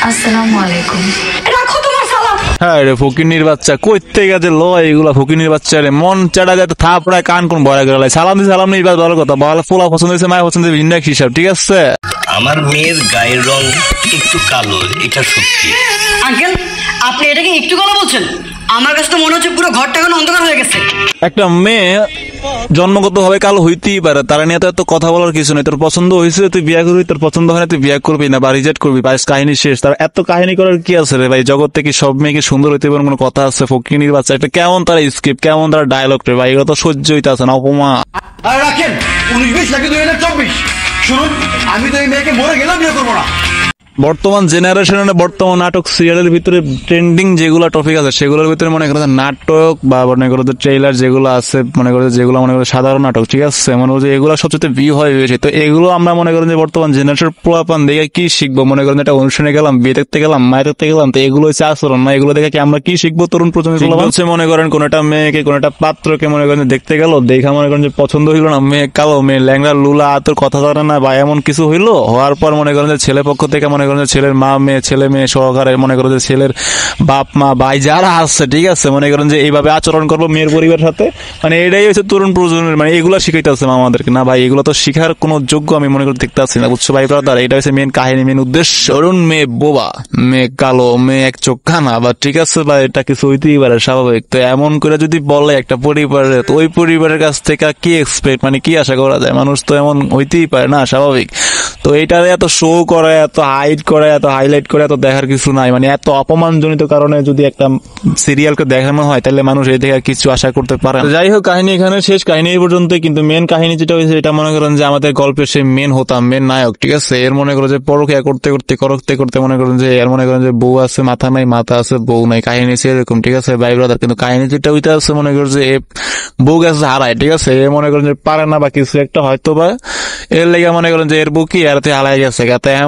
আসসালামু আলাইকুম। রাখো তোমার সালাম। হ্যাঁ রে ফকিনির বাচ্চা কইতে গেছে লয় এগুলা ফকিনির বাচ্চা রে মন চাড়া যায় থাপড়ায় কান কোন বড় গেল সালাম দি সালাম নেই ভালো কথা ভালো ফোলা পছন্দ হয়েছে মায়ের পছন্দ ভিন্ন এক হিসাব ঠিক আছে। আমার মেয়ের গায়ের রং একটু কালো, এটা সত্যি। আঙ্কেল, আপনি এটাকে একটু কথা বলছেন? আমার কাছে তো মনে হচ্ছে পুরো ঘরটা এখন অন্ধকার হয়ে গেছে। একটা মেয়ে জন্মগত ভাবে কালো হইতেই পারে, তারা নিয়ে তো এত কথা বলার কিছু নেই। তোর পছন্দ হয়েছে তুই বিয়ে করবি, তোর পছন্দ হয় না তুই বিয়ে করবি না বা রিজেক্ট করবি, বাস কাহিনী শেষ। তার এত কাহিনী করার কি আছে রে ভাই? জগৎ থেকে সব মেয়েকে সুন্দর হইতে পারে কোনো কথা আছে? ফকিনির বাচ্চা একটা কেমন তারা স্ক্রিপ্ট, কেমন তারা ডায়লগ রে ভাই, এগুলো তো সহ্য হইতে আছে না। অপমা আর রাখেন 19-20 নাকি 2024। শুনুন, আমি তো এই মেয়েকে মরে গেলেও বিয়ে করবো না। বর্তমান জেনারেশনে বর্তমান নাটক সিরিয়ালের ভিতরে ট্রেন্ডিং যেগুলো টপিক আছে সেগুলোর ভিতরে মনে করো নাটক বা মনে করো ট্রেইলার যেগুলো আছে, মনে করো যেগুলো মনে করো সাধারণ নাটক, ঠিক আছে, মনে করো এগুলো সবচেয়ে ভিউ হয় বেশি। তো এগুলো আমরা মনে করেন যে বর্তমান জেনারেশন পোলাপান দেখে কি শিখবো? মনে করেন একটা অনুষ্ঠানে গেলাম, বিয়ে দেখতে গেলাম, মায়ের দেখতে গেলাম, তো এগুলো হচ্ছে আচরণ না। এগুলো দেখে কি আমরা কি শিখবো? তরুণ প্রজন্ম হচ্ছে মনে করেন কোন একটা মেয়েকে কোন একটা পাত্রকে মনে করেন দেখতে গেল, দেখা মনে করেন যে পছন্দ হইলো না, মেয়ে কালো, মেয়ে ল্যাংড়া লুলা, তোর কথা জানে না বা এমন কিছু হইলো, হওয়ার পর মনে করেন যে ছেলে পক্ষ থেকে মনে করেন যে ছেলের মা মেয়ে, ছেলে মেয়ে সহকারে মনে করো যে ছেলের বাপ মা ভাই যারা আছে, ঠিক আছে, মনে করেন যে এইভাবে আচরণ করবো মেয়ের পরিবারের সাথে। মানে এটাই হচ্ছে তরুণ প্রজন্মের, মানে এগুলা শিখাইতে আছে আমাদেরকে না ভাই, এগুলো তো শিখার কোনো যোগ্য আমি মনে করি দেখতে আসছি না, বুঝছো ভাই ব্রাদার? এটা হচ্ছে মেন কাহিনী, মেন উদ্দেশ্য। ধরুন মেয়ে বোবা, মেয়ে কালো, মেয়ে এক চোখ কানা, বা ঠিক আছে বা এটা কিছু হইতেই পারে স্বাভাবিক। তো এমন করে যদি বলে একটা পরিবারের, তো ওই পরিবারের কাছ থেকে কি এক্সপেক্ট, মানে কি আশা করা যায়? মানুষ তো এমন হইতেই পারে না, স্বাভাবিক। তো এইটারে এত শো করে, এত হাইট করে, এত হাইলাইট করে, এত দেখার কিছু নাই। মানে এত অপমানজনিত কারণে যদি একটা সিরিয়ালকে দেখানো হয় তাহলে মানুষ এই থেকে কিছু আশা করতে পারে না। যাই হোক, কাহিনী এখানে শেষ, কাহিনী এই পর্যন্ত। কিন্তু মেন কাহিনী যেটা হয়েছে এটা মনে করেন যে আমাদের গল্পের সেই মেন হতাম, মেন নায়ক, ঠিক আছে। এর মনে করো যে পরকিয়া করতে করতে মনে করেন যে এর মনে করেন যে বউ আছে মাথা নাই, মাথা আছে বউ নাই, কাহিনী সেরকম, ঠিক আছে ভাই ব্রাদার। কিন্তু কাহিনী যেটা হইতে আছে মনে করো যে বউ গেছে হারায়, ঠিক আছে, এ মনে করেন যে পারে না বা কিছু একটা হয়তো বা এর লেগে মনে করেন যে এর বউ কি এর হারাই গেছে।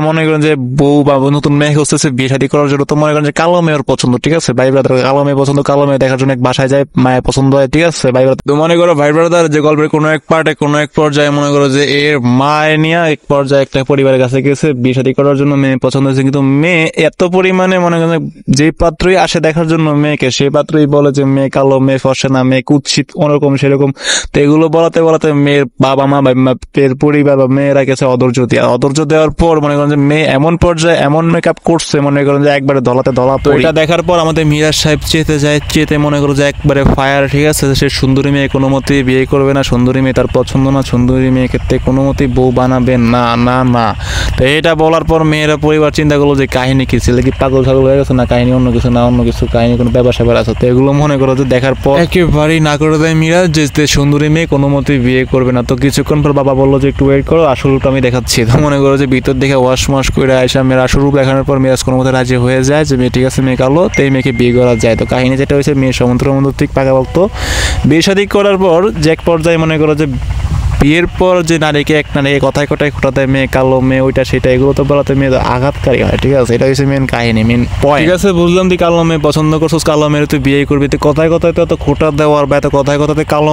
মনে করেন যে বউ বা নতুন মেয়ে হচ্ছে বিয়ে শাদী করার জন্য, তো মনে করেন যে কালো মেয়ের পছন্দ, ঠিক আছে ভাই ব্রাদার, কালো মেয়ে পছন্দ, কালো মেয়ে দেখার জন্য এক বাসায় যায়, মায়ের পছন্দ হয়, ঠিক আছে ভাই ব্রাদার। তো মনে করো ভাই ব্রাদার যে গল্পের কোনো এক পার্টে কোনো এক পর্যায়ে মনে করো যে এর মায়ের নিয়ে এক পর্যায়ে একটা পরিবারের কাছে গেছে বিয়ে শাদী করার জন্য, মেয়ে পছন্দ হয়েছে। কিন্তু মেয়ে এত পরিমাণে মনে করেন যে পাত্রই আসে দেখার জন্য মেয়েকে, সেই পাত্রই বলে যে মেয়ে কালো, মেয়ে ফর্সা না, মেয়ে কুৎসিত, অন্যরকম সেরকম। তো এগুলো বলাতে মেয়ের বাবা মা বা মেয়ের পরিবার বা মেয়েরা গেছে অধৈর্য দেওয়ার পর মনে করেন যে মেয়ে এমন পর্যায়ে এমন মেকআপ করছে মনে করেন যে একবারে ধলাতে ধলা। তো এটা দেখার পর আমাদের মিরাজ সাহেব চেতে মনে করো যে একবারে ফায়ার, ঠিক আছে। সে সুন্দরী মেয়ে কোনো মতেই বিয়ে করবে না, সুন্দরী মেয়ে তার পছন্দ না, সুন্দরী মেয়ে ক্ষেত্রে কোনো মতেই বউ বানাবে না না না। তো এটা বলার পর মেয়েরা পরিবার চিন্তা করলো যে কাহিনী কি, ছেলে কি পাগল ছাগল হয়ে গেছে না, কাহিনী অন্য কিছু না, অন্য কিছু কাহিনী কোনো ব্যবসা আছে। তো এগুলো মনে করো যে দেখার পর একেবারেই না করে দেয় মিরাজ যে সুন্দরী মেয়ে কোনো মতেই বিয়ে করবে না। তো কিছুক্ষণ পর বাবা বললো যে একটু ওয়েট করো, আসলটা আমি দেখাচ্ছি। তো মনে করো যে ভিতর দেখে ওয়াশ মাস করে আয়সা মেয়ের আসল রূপ দেখানোর পর মিরাজ কোনো মতে রাজি হয়ে যায় যে মেয়ে ঠিক আছে, মেয়ে কালো, তো এই মেয়েকে বিয়ে করা যায়। তো কাহিনী যেটা হয়েছে মেয়ে সমুদ্র ঠিক পাকাভক্ত, বিয়ে শাদী করার পর যে এক পর্যায়ে মনে করো যে বিয়ের পর যে নারীকে এক নারীকে কথায় খোটাতে মেয়ে কালো, মেয়ে ওইটা সেটা, এগুলো তো বলাতে মেয়ে আঘাতকারী হয়, ঠিক আছে। এটা হচ্ছে মেন কাহিনী, মেন পয়েন্ট, ঠিক আছে। বুঝলাম তুই কালো মেয়ে পছন্দ করছিস, কালো মেয়ে তুই বিয়ে করবি, তুই কথায় তো এত খোটা দেওয়ার বা এত কথায় কালো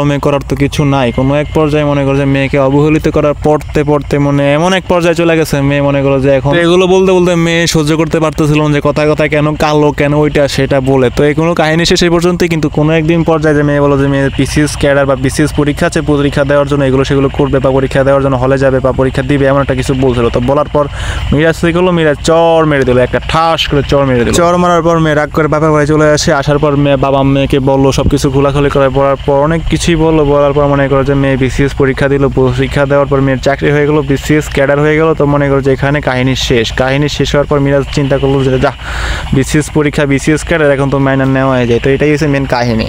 মেয়ে করার তো কিছু নাই। কোনো এক পর্যায়ে মনে করো যে মেয়েকে অবহেলিত করার পড়তে মনে এমন এক পর্যায়ে চলে গেছে মেয়ে মনে করো যে এখন এগুলো বলতে মেয়ে সহ্য করতে পারতেছিল যে কথায় কেন কালো, কেন ওইটা সেটা বলে। তো এই কোনো কাহিনী শেষ এই পর্যন্তই। কিন্তু কোনো একদিন পর্যায়ে যে মেয়ে বলো যে মেয়ে বিসিএস ক্যাডার বা বিসিএস পরীক্ষা আছে, পরীক্ষা দেওয়ার জন্য এগুলো সেগুলো করবে বা পরীক্ষা দেওয়ার জন্য হলে যাবে বা পরীক্ষা দিবে, এমন একটা কিছু বলছিল। তো বলার পর মিরাজ কি করলো, মিরাজ চর মেরে দিল, একটা ঠাস করে চর মেরে দিল। চর মারার পর মেয়ে রাগ করে বাপের বাড়ি চলে আসে। আসার পর মেয়ে বাবা মেয়েকে বললো সবকিছু খোলাখুলি করে, বলার পর অনেক কিছুই বলার পর মনে করো যে মেয়ে বিসিএস পরীক্ষা দিল, পরীক্ষা দেওয়ার পর মেয়ের চাকরি হয়ে গেল, বিসিএস ক্যাডার হয়ে গেল। তো মনে করো যে এখানে কাহিনী শেষ হওয়ার পর মিরাজ চিন্তা করলো যে যা বিসিএস পরীক্ষা, বিসিএস ক্যাডার, এখন তো মাইনার নেওয়া হয়ে যায়। তো এটাই হচ্ছে মেন কাহিনী।